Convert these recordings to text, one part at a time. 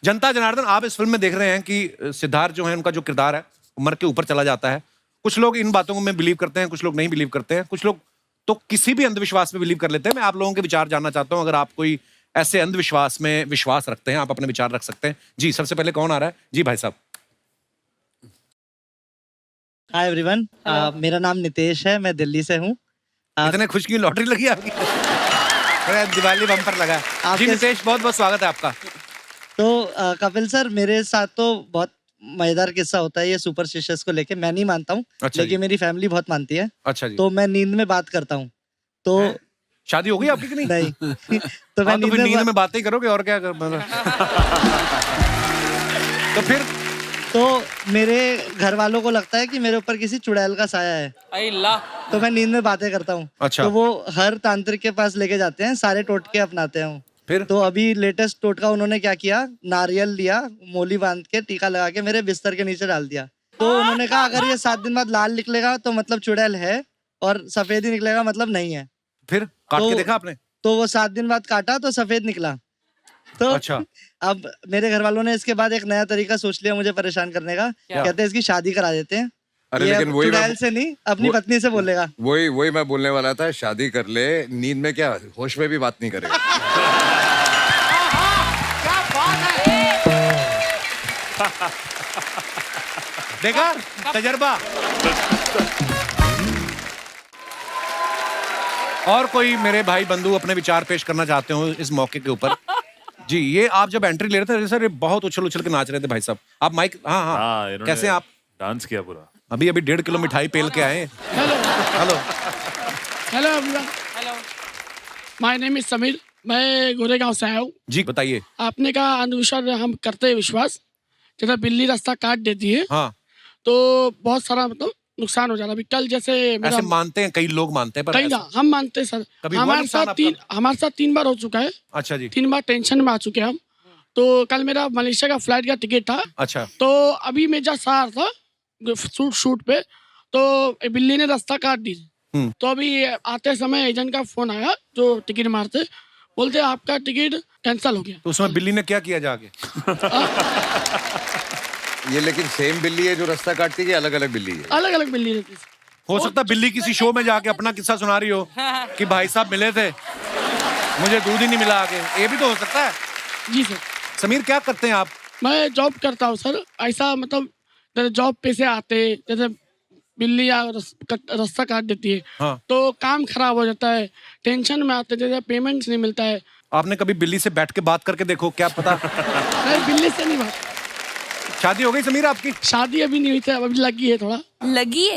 जनता जनार्दन, आप इस फिल्म में देख रहे हैं कि सिद्धार्थ जो है, उनका जो किरदार है उम्र के ऊपर चला जाता है। कुछ लोग इन बातों में बिलीव करते हैं, कुछ लोग नहीं बिलीव करते हैं, कुछ लोग तो किसी भी अंधविश्वास में बिलीव कर लेते हैं। मैं आप लोगों के विचार जानना चाहता हूं। अगर आप कोई ऐसे अंधविश्वास में विश्वास रखते हैं, आप अपने विचार रख सकते हैं। जी, सबसे पहले कौन आ रहा है? जी भाई साहब। हाय एवरीवन, मेरा नाम नितेश है, मैं दिल्ली से हूँ। इतने खुश की लॉटरी लगी आपकी? अरे दिवाली बम्पर लगा। जी नितेश, बहुत बहुत स्वागत है आपका। तो कपिल सर, मेरे साथ तो बहुत मजेदार किस्सा होता है ये सुपरस्टिशियस को लेके। मैं नहीं मानता हूँ, अच्छा लेकिन मेरी फैमिली बहुत मानती है। अच्छा जी। तो मैं नींद में बात करता हूँ। तो शादी हो गई आपकी कि नहीं? नहीं तो मैं हाँ, तो फिर नींद में बातें ही करोगे और क्या तो फिर तो मेरे घर वालों को लगता है कि मेरे ऊपर किसी चुड़ैल का साया है। तो मैं नींद में बातें करता हूँ। अच्छा। तो वो हर तांत्रिक के पास लेके जाते हैं, सारे टोटके अपनाते हैं। फिर तो अभी लेटेस्ट टोटका उन्होंने क्या किया, नारियल लिया, मोली बांध के टीका लगा के मेरे बिस्तर के नीचे डाल दिया। तो उन्होंने कहा अगर ये 7 दिन बाद लाल निकलेगा तो मतलब चुड़ैल है, और सफेद ही निकलेगा मतलब नहीं है। फिर काट के तो- देखा आपने? तो वो 7 दिन बाद काटा तो सफेद निकला। तो अच्छा। अब मेरे घर वालों ने इसके बाद एक नया तरीका सोच लिया मुझे परेशान करने का। कहते हैं इसकी शादी करा देते हैं। अरे ये लेकिन अब वही चुड़ैल से नहीं, अपनी पत्नी से बोलेगा। वही मैं बोलने वाला था, शादी कर ले, नींद में क्या होश में भी बात नहीं करेगा। देखा तजर्बा। और कोई मेरे भाई बंधु अपने विचार पेश करना चाहते हो इस मौके के ऊपर? जी, ये आप जब एंट्री ले रहे थे सर, ये बहुत उछल उछल के नाच रहे थे भाई साहब। आप माइक, हाँ हाँ, कैसे आप? डांस किया पूरा। अभी 1.5 किलो मिठाई पेल के आए। Hello hello everyone. Hello, my name is Sameer. मैं गोरेगांव से आया हूँ। जी बताइए। आपने कहा अंधविश्वास, हम करते हैं विश्वास। जैसे बिल्ली रास्ता काट देती है हाँ, तो बहुत सारा मतलब नुकसान हो जाता है। अभी कल जैसे मेरा ऐसे मानते हैं, कई लोग मानते हैं, पर कहीं ना ऐसे- हम मानते हैं सर। कभी हुआ नुकसान आपका? हमारे साथ 3 बार हो चुका है। अच्छा जी। 3 बार टेंशन में आ चुके हैं हम। तो कल मेरा मलेशिया का फ्लाइट का टिकट था। अच्छा। तो अभी मैं जस्ट आ रहा था शूट पे, तो बिल्ली ने रास्ता काट दी। तो अभी आते समय एजेंट का फोन आया जो टिकट मारते, बोलते आपका टिकट कैंसिल हो गया। तो उसमें बिल्ली ने क्या किया जाके? ये लेकिन सेम बिल्ली है जो रास्ता काटती है, अलग अलग बिल्ली है? अलग अलग बिल्ली रहती है। हो सकता है बिल्ली किसी शो में जाके अपना किस्सा सुना रही हो कि भाई साहब मिले थे, मुझे दूध ही नहीं मिला आगे। ये भी तो हो सकता है। जी सर। समीर, क्या करते हैं आप? मैं जॉब करता हूँ सर। ऐसा मतलब जैसे जॉब पे से आते, जैसे बिल्ली या रास्ता काट देती है, हाँ। तो काम खराब हो जाता है, टेंशन में आते, जैसे पेमेंट नहीं मिलता है। आपने कभी बिल्ली से बैठ के बात करके देखो, क्या पता। नहीं, बिल्ली से नहीं बात। शादी हो गई समीर आपकी? शादी अभी नहीं हुई थी, अभी लगी है थोड़ा। लगी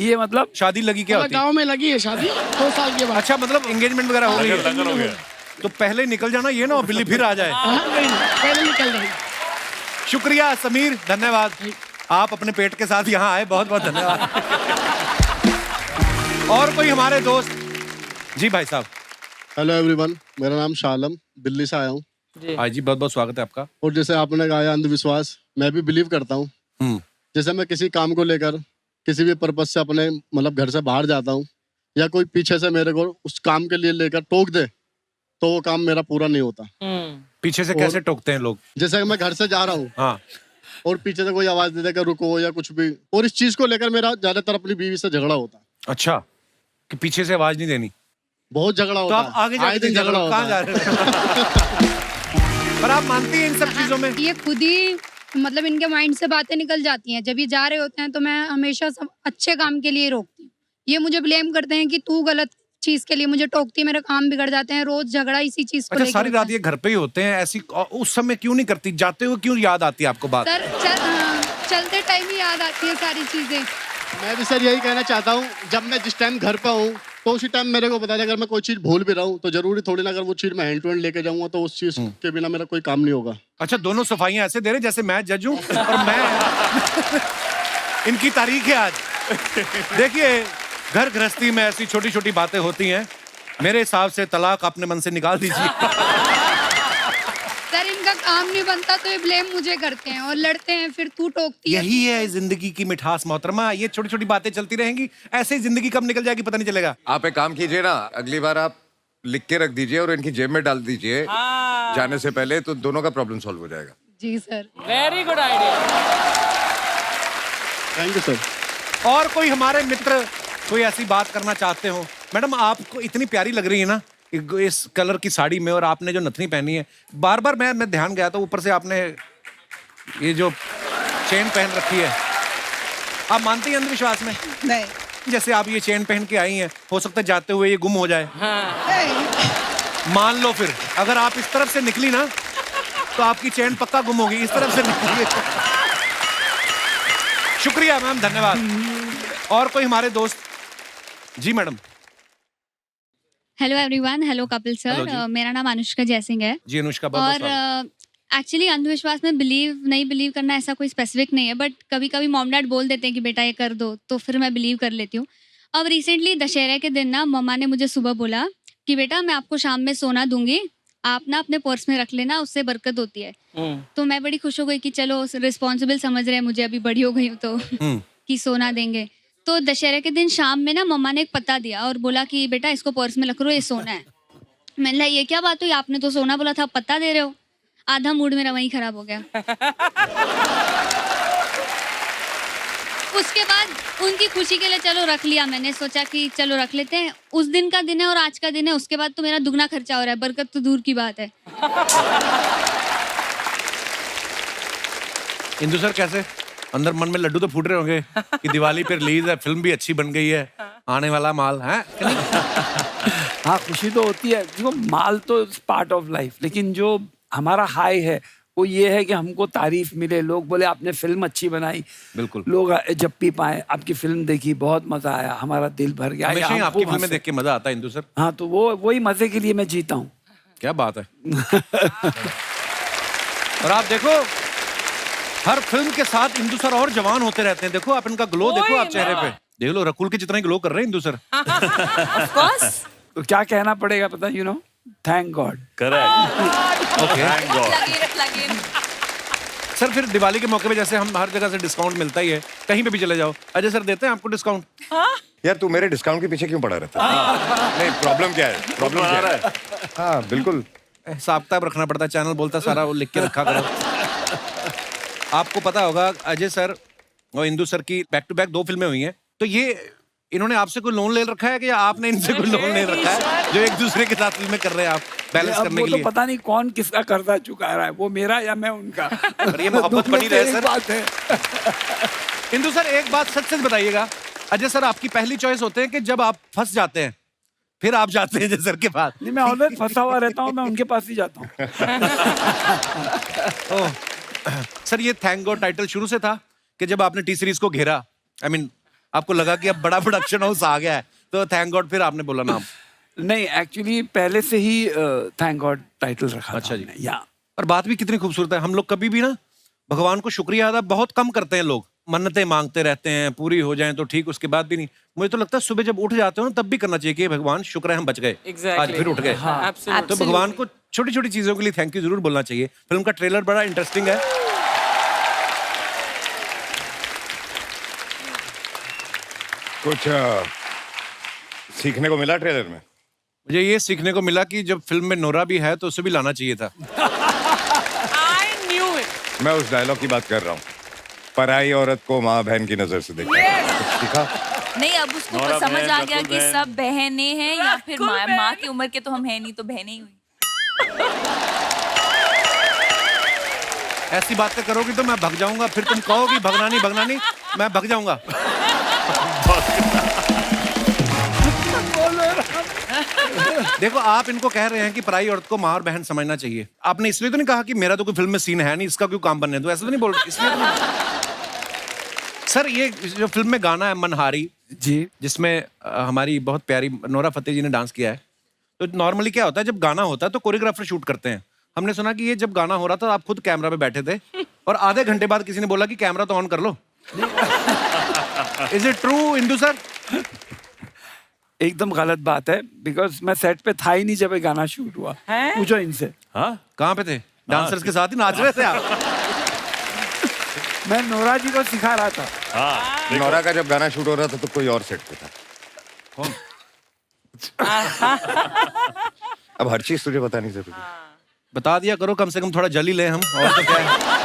है मतलब? शादी लगी क्या होती है? गाँव में लगी है शादी 2 साल के बाद। अच्छा, मतलब एंगेजमेंट वगैरह हो गई है? लगन हो गया। तो पहले निकल जाना, ये ना हो बिल्ली फिर आ जाए। हाँ, नहीं, पहले निकल रही। शुक्रिया समीर, धन्यवाद। आप अपने पेट के साथ यहाँ आए, बहुत बहुत धन्यवाद। और कोई हमारे दोस्त? जी भाई साहब। हेलो एवरीवन, मेरा नाम शालम, दिल्ली से आया हूँ। हाँ जी, बहुत बहुत स्वागत है आपका। और जैसे आपने कहा अंधविश्वास, मैं भी बिलीव करता हूँ। जैसे मैं किसी काम को लेकर किसी भी पर्पज से अपने मतलब घर से बाहर जाता हूँ, या कोई पीछे से मेरे को उस काम के लिए लेकर टोक दे, तो वो काम मेरा पूरा नहीं होता। पीछे से कैसे टोकते हैं लोग? जैसे मैं घर से जा रहा हूँ, हाँ, और पीछे से कोई आवाज दे देकर रुको या कुछ भी, और इस चीज को लेकर मेरा ज्यादातर अपनी बीवी से झगड़ा होता है। अच्छा, कि पीछे से आवाज नहीं देनी। बहुत झगड़ा तो होता आप है। आगे आए जाके दिन झगड़ा होता कहाँ जा है। रहे हो? पर आप मानती हैं इन सब चीजों में? ये खुद ही मतलब इनके माइंड से बातें निकल जाती हैं। जब ये जा रहे होते हैं तो मैं हमेशा सब अच्छे काम के लिए रोकती हूँ। ये मुझे ब्लेम करते हैं कि तू गलत चीज के लिए मुझे टोकती है, मेरे काम बिगड़ जाते हैं। रोज झगड़ा इसी चीज को अच्छा, लेकर सारी होता रात है। ये घर पे ही होते हैं ऐसी, उस समय क्यों नहीं करती? जाते हुए क्यों याद आती है आपको बात? सर चलते टाइम ही याद आती है सारी चीजें। मैं भी सर यही कहना चाहता हूँ, जब मैं जिस टाइम घर पे हूँ तो उसी टाइम मेरे को बता दे। अगर मैं कोई चीज भूल भी रहा हूँ तो जरूरी थोड़ी ना, अगर वो चीज मैं हैंड टू हैंड लेके जाऊंगा तो उस चीज के बिना मेरा कोई काम नहीं होगा। अच्छा, दोनों सफाइयां ऐसे दे रहे जैसे मैं जज हूं और मैं इनकी तारीख है आज। देखिए, घर गृहस्थी में ऐसी छोटी छोटी बातें होती हैं। मेरे हिसाब से तलाक अपने मन से निकाल दीजिए। सर इनका काम नहीं बनता तो ये ब्लेम मुझे करते हैं और लड़ते हैं, फिर तू टोकती है। यही है जिंदगी की मिठास मोहतरमा। ये छोटी छोटी बातें चलती रहेंगी, ऐसे ही जिंदगी कब निकल जाएगी पता नहीं चलेगा। आप एक काम कीजिए ना, अगली बार आप लिख के रख दीजिए और इनकी जेब में डाल दीजिए जाने से पहले, तो दोनों का प्रॉब्लम सॉल्व हो जाएगा। जी sir. Very good idea. Thank you sir. और कोई हमारे मित्र कोई ऐसी बात करना चाहते हो? मैडम आपको इतनी प्यारी लग रही है ना इस कलर की साड़ी में, और आपने जो नथनी पहनी है, बार बार मैं ध्यान गया था, ऊपर से आपने ये जो चेन पहन रखी है, आप मानती हैं अंधविश्वास में? नहीं जैसे आप ये चेन पहन के आई हैं, हो सकता है जाते हुए ये गुम हो जाए। नहीं मान लो फिर अगर आप इस तरफ से निकली ना तो आपकी चेन पक्का गुम होगी, इस तरफ से निकली। शुक्रिया मैम, धन्यवाद। और कोई हमारे दोस्त? जी madam. Hello everyone, hello Kapil Hello ji. Sir, मेरा नाम अनुष्का जयसिंह है। जी अनुष्का, बहुत और स्वागत। एक्चुअली अंधविश्वास में नहीं बिलीव करना ऐसा कोई स्पेसिफिक नहीं है, बट कभी कभी मॉम डैड बोल देते हैं कि बेटा ये कर दो, तो फिर मैं बिलीव कर लेती हूँ। अब रिसेंटली दशहरे के दिन ना मम्मा ने मुझे सुबह बोला कि बेटा मैं आपको शाम में सोना दूंगी, आप ना अपने पर्स में रख लेना, उससे बरकत होती है। तो मैं बड़ी खुश हो गई कि चलो रिस्पॉन्सिबल समझ रहे हैं मुझे, अभी बड़ी हो गई हूँ तो कि सोना देंगे। तो दशहरे के दिन शाम में ना मम्मा ने एक पता दिया और बोला कि बेटा इसको पर्स में रख लो, ये सोना है। मैंने कहा ये क्या बात हुई, आपने तो सोना बोला था, पता दे रहे हो। आधा मूड मेरा वहीं खराब हो गया। उसके बाद उनकी खुशी के लिए चलो रख लिया, मैंने सोचा कि चलो रख लेते हैं। उस दिन का दिन है और आज का दिन है, उसके बाद तो मेरा दुगना खर्चा हो रहा है, बरकत तो दूर की बात है। इंदु सर कैसे? अंदर मन में लड्डू तो फूट रहे होंगे कि दिवाली पे रिलीज है, फिल्म भी अच्छी बन गई है, आने वाला माल है। हाँ, खुशी तो होती है, देखो माल तो पार्ट ऑफ लाइफ, लेकिन जो हमारा हाई है वो ये है कि हमको तारीफ मिले, लोग बोले आपने फिल्म अच्छी बनाई, बिल्कुल। लोग जब भी पाए आपकी फिल्म देखी, बहुत मजा आया, हमारा दिल भर गया। हमेशा ही हमको आपकी वहाँ फिल्में से- देख के मजा आता है इंदु सर। हाँ, तो वही मजे के लिए मैं जीता हूँ। क्या बात है। और आप देखो हर फिल्म के साथ इंदु सर और जवान होते रहते हैं। देखो आप इनका ग्लो देखो, आप चेहरे पे देख लो, रकुल के जितना ही ग्लो कर रहे हैं इंदु सर। Of course. तो क्या कहना पड़ेगा पता, you know, thank God. Correct. Okay sir, फिर दिवाली के मौके पे जैसे हम हर जगह से डिस्काउंट मिलता ही है, कहीं पे भी चले जाओ, अजय सर देते हैं आपको डिस्काउंट? यार तू मेरे डिस्काउंट के पीछे क्यों पड़ा रहता है? नहीं, प्रॉब्लम क्या है? प्रॉब्लम क्या है? हाँ बिल्कुल। हिसाब किताब रखना पड़ता है, चैनल बोलता है सारा वो लिख के रखा करो। आपको पता होगा अजय सर और इंदु सर की बैक टू बैक 2 फिल्में हुई हैं, तो ये इन्होंने आपसे कोई लोन ले रखा है कि आपने इनसे कोई लोन ले रखा है जो एक दूसरे के साथ फिल्में कर रहे हैं आप बैलेंस अब करने वो के तो लिए? पता नहीं कौन किसका कर्जा चुका रहा है, वो मेरा या मैं उनका। और ये मोहब्बत बनी रहे सर। बात है। इंदु सर एक बात सच सच बताइएगा, अजय सर आपकी पहली चॉइस होते हैं कि जब आप फंस जाते हैं फिर आप जाते हैं अजय सर के पास? नहीं, मैं ऑलवेज फंसा हुआ रहता हूँ, मैं उनके पास ही जाता हूँ। सर ये थैंक गॉड टाइटल शुरू से था कि जब आपने टी सीरीज को घेरा, आई मीन आपको लगा कि अब बड़ा प्रोडक्शन हाउस आ गया है तो थैंक गॉड फिर आपने बोला नाम? नहीं, एक्चुअली पहले से ही थैंक गॉड टाइटल रखा अच्छा था जी। हमने, या और बात भी कितनी खूबसूरत है। हम लोग कभी भी ना भगवान को शुक्रिया अदा बहुत कम करते हैं, लोग मन्नतें मांगते रहते हैं, पूरी हो जाएं तो ठीक, उसके बाद भी नहीं। मुझे तो लगता है सुबह जब उठ जाते हो ना तब भी करना चाहिए कि भगवान शुक्र है हम बच गए, आज फिर उठ गए। तो भगवान को छोटी छोटी चीजों के लिए थैंक यू जरूर बोलना चाहिए। फिल्म का ट्रेलर बड़ा इंटरेस्टिंग है। कुछ सीखने को मिला ट्रेलर में? मुझे ये सीखने को मिला कि जब फिल्म में नोरा भी है तो उसे भी लाना चाहिए था। I knew it. मैं उस डायलॉग की बात कर रहा हूँ, पराई औरत को माँ बहन की नजर से देखा। कुछ सीखा? नहीं, अब उसको नोरा तो समझ बहन, आ गया रकुल कि बहन। सब बहनें हैं या फिर रकुल माँ बहन। की उम्र के तो हम हैं नहीं, तो बहनें ही हुई। ऐसी बातें करोगी तो मैं भग जाऊंगा, फिर तुम कहोगी भगना नहीं, मैं भग जाऊंगा। देखो आप इनको कह रहे हैं कि पराई औरत को माँ और बहन समझना चाहिए, आपने इसलिए तो नहीं कहा कि मेरा तो कोई फिल्म में सीन है नहीं, इसका क्यों काम बनने दो, ऐसा तो नहीं बोल रहे इसलिए तो नहीं। सर ये जो फिल्म में गाना है मनहारी जी, जिसमें हमारी बहुत प्यारी नोरा फतेही जी ने डांस किया है, तो नॉर्मली क्या होता है जब गाना होता है तो कोरियोग्राफर शूट करते हैं। हमने सुना कि ये जब गाना हो रहा था आप खुद कैमरा पे बैठे थे और आधे घंटे बाद किसी ने बोला कि कैमरा तो ऑन कर लो। Is it true Indu sir? एकदम गलत बात है, बिकॉज मैं सेट पे था ही नहीं जब ये गाना शूट हुआ। पूछो इनसे। हाँ, कहाँ पे थे? डांसर्स के साथ ही नाच रहे थे आप? मैं नोरा जी को सिखा रहा था। हाँ, नोरा का जब गाना शूट हो रहा था तो कोई और सेट पे था। कौन? अब हर चीज तुझे बतानी जरूरी है। बता दिया करो, कम से कम थोड़ा जल ही ले हम, और तो क्या है।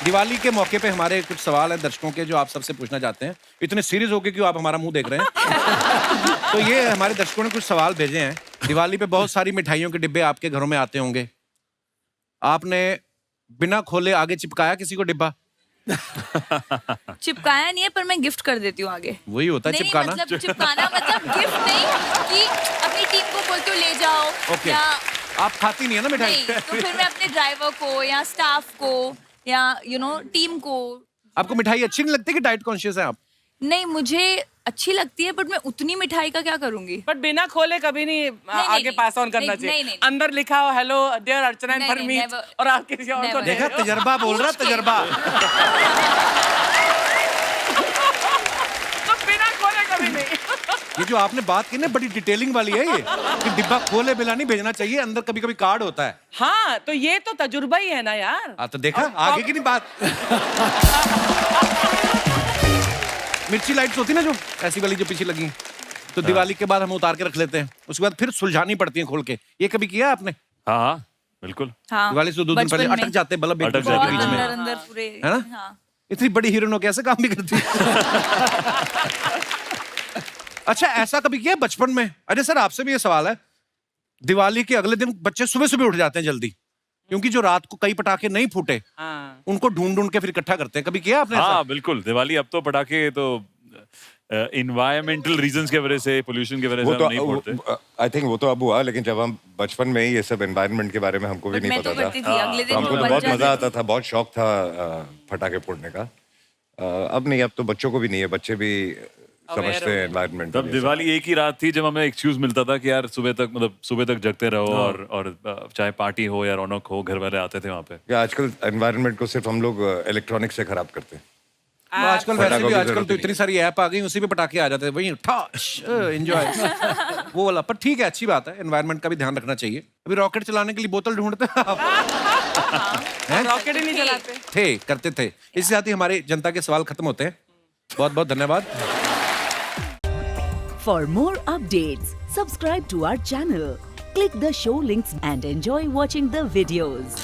दिवाली के मौके पे हमारे कुछ सवाल हैं दर्शकों के जो आप सबसे पूछना चाहते हैं। इतने सीरियस होके क्यों आप हमारा मुंह देख रहे हैं? तो ये हमारे दर्शकों ने कुछ सवाल भेजे हैं। दिवाली पे बहुत सारी मिठाइयों के डिब्बे आपके घरों में आते होंगे, आपने बिना खोले आगे चिपकाया किसी को डिब्बा? चिपकाया नहीं है, पर मैं गिफ्ट कर देती हूँ आगे। वही होता है नहीं, चिपकाना। मतलब चिपकाना मतलब गिफ्ट नहीं कि अपनी टीम को बोलते हो ले जाओ। ओके। या आप खाती नहीं है ना मिठाई? नहीं, तो फिर मैं अपने ड्राइवर को या स्टाफ को या टीम को। आपको मिठाई अच्छी नहीं लगती कि डाइट कॉन्शियस है आप? नहीं, मुझे अच्छी लगती है, बट मैं उतनी मिठाई का क्या करूंगी। बट बिना खोले कभी नहीं आगे नहीं, पास ऑन करना नहीं, चाहिए। नहीं। अंदर लिखा हो हेलो डियर अर्चना एंड नहीं, परमीत, never, और आप किसी और को never। दे देखा, रहे हो। तजर्बा बोल रहा, तजर्बा। तो बिना खोले कभी नहीं। ये जो आपने बात की ना बड़ी डिटेलिंग वाली है ये, कि डिब्बा खोले बिना नहीं भेजना चाहिए, अंदर कभी कभी कार्ड होता है। हाँ, तो ये तो तजुर्बा ही है ना यार। तो देखा, आगे की नहीं बात। मिर्ची लाइट्स होती ना जो ऐसी वाली जो पीछे लगी, तो दिवाली के बाद हम उतार के रख लेते हैं, उसके बाद फिर सुलझानी पड़ती है खोल के। ये कभी किया आपने? हाँ हाँ बिल्कुल। हाँ, दिवाली से 2 दिन पहले अटक जाते हैं बल्ब एक अटक दूसरे जाते के हैं बीच में, अंदर अंदर पूरे, है ना? हाँ। इतनी बड़ी हीरोइन हो कैसे काम भी करती है? अच्छा, ऐसा कभी किया बचपन में? अरे सर, आपसे भी ये सवाल है। दिवाली के अगले दिन बच्चे सुबह सुबह उठ जाते हैं जल्दी, क्योंकि जो रात को कई पटाखे नहीं फूटे हाँ। उनको ढूंढ ढूंढ के फिर इकट्ठा करते हैं। कभी किया आपने ऐसा? हाँ बिल्कुल, दिवाली अब तो पटाखे तो इन्वायरमेंटल रीजंस के वजह से, पोल्यूशन की वजह से वो हम तो नहीं फोड़ते। आई थिंक वो तो अब हुआ, लेकिन जब हम बचपन में ही ये सब एनवायरनमेंट के बारे में हमको भी But नहीं मैं पता तो करती था, थी, अगले दिन तो हमको तो बच बहुत जाती मजा आता था, बहुत शौक था पटाखे फोड़ने का। अब नहीं, अब तो बच्चों को भी नहीं है, बच्चे भी समझते हैं एनवायरनमेंट। तब दिवाली एक ही रात थी जब हमें एक्सक्यूज मिलता था कि यार सुबह तक जगते रहो, और चाहे पार्टी हो या रौनक हो, घर वाले आते थे वहाँ पे। आजकल एनवायरनमेंट को सिर्फ हम लोग इलेक्ट्रॉनिक से खराब करते हैं। आजकल वैसे पटाखों भी की आजकल जरूरत तो ही इतनी सारी ऐप आ गई, उसी पे पटाखे आ जाते हैं, वही एंजॉय वो वाला। पर ठीक है, अच्छी बात है, एनवायरनमेंट का भी ध्यान रखना चाहिए। अभी रॉकेट चलाने के लिए बोतल ढूंढते हैं आप? रॉकेट ही नहीं चलाते करते थे। इसके साथ ही हमारे जनता के सवाल खत्म होते हैं। बहुत बहुत धन्यवाद। For more updates, subscribe to our channel, click the show links and enjoy watching the videos.